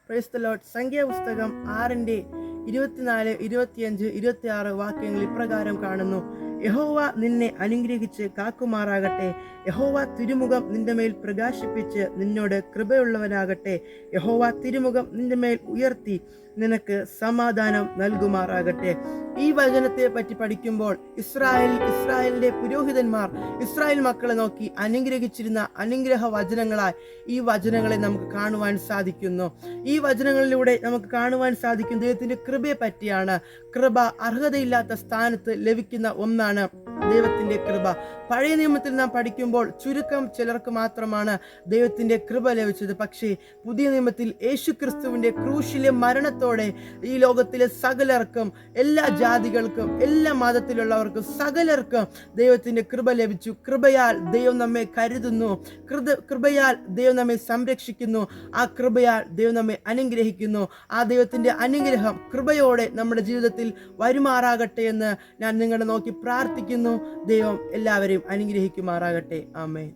Praise the Lord. സംഖ്യാപുസ്തകം 6 24, 25, 26 വാക്യങ്ങൾ ഇപ്രകാരം കാണുന്നു. യഹോവ നിന്നെ അനുഗ്രഹിച്ച് കാക്കുമാറാകട്ടെ. യഹോവ തിരുമുഖം നിന്റെ മേൽ പ്രകാശിപ്പിച്ച് നിന്നോട് കൃപയുള്ളവനാകട്ടെ. യഹോവ തിരുമുഖം നിന്റെ മേൽ ഉയർത്തി നിനക്ക് സമാധാനം നൽകുമാറാകട്ടെ. ഈ വചനത്തെ പറ്റി പഠിക്കുമ്പോൾ ഇസ്രായേലിന്റെ പുരോഹിതന്മാർ ഇസ്രായേൽ മക്കളെ നോക്കി അനുഗ്രഹിച്ചിരുന്ന അനുഗ്രഹ വചനങ്ങളായി ഈ വചനങ്ങളെ നമുക്ക് കാണുവാൻ സാധിക്കുന്നു. ഈ വചനങ്ങളിലൂടെ നമുക്ക് കാണുവാൻ സാധിക്കും ദൈവത്തിന്റെ കൃപയെ പറ്റിയാണ്. കൃപ അർഹതയില്ലാത്ത സ്ഥാനത്ത് ലഭിക്കുന്ന ഒന്നാണ് ദൈവത്തിന്റെ കൃപ. പഴയ നിയമത്തിൽ നാം പഠിക്കുമ്പോൾ ചുരുക്കം ചിലർക്ക് മാത്രമാണ് ദൈവത്തിന്റെ കൃപ ലഭിച്ചത്. പക്ഷേ പുതിയ നിയമത്തിൽ യേശുക്രിസ്തുവിന്റെ ക്രൂശിലെ മരണത്തോടെ ഈ ലോകത്തിലെ സകലർക്കും, എല്ലാ ജാതികൾക്കും, എല്ലാ മതത്തിലുള്ളവർക്കും, സകലർക്കും ദൈവത്തിന്റെ കൃപ ലഭിച്ചു. കൃപയാൽ ദൈവം നമ്മെ കരുതുന്നു. കൃപയാൽ ദൈവം നമ്മെ സംരക്ഷിക്കുന്നു. ആ കൃപയാൽ ദൈവം നമ്മെ അനുഗ്രഹിക്കുന്നു. ആ ദൈവത്തിന്റെ അനുഗ്രഹം കൃപയോടെ നമ്മുടെ ജീവിതത്തിൽ വരുമാറാകട്ടെ എന്ന് ഞാൻ നിങ്ങളെ നോക്കി പ്രാർത്ഥിക്കുന്നു. ദൈവം എല്ലാവരെയും അനുഗ്രഹിക്കുമാറാകട്ടെ. ആമേൻ.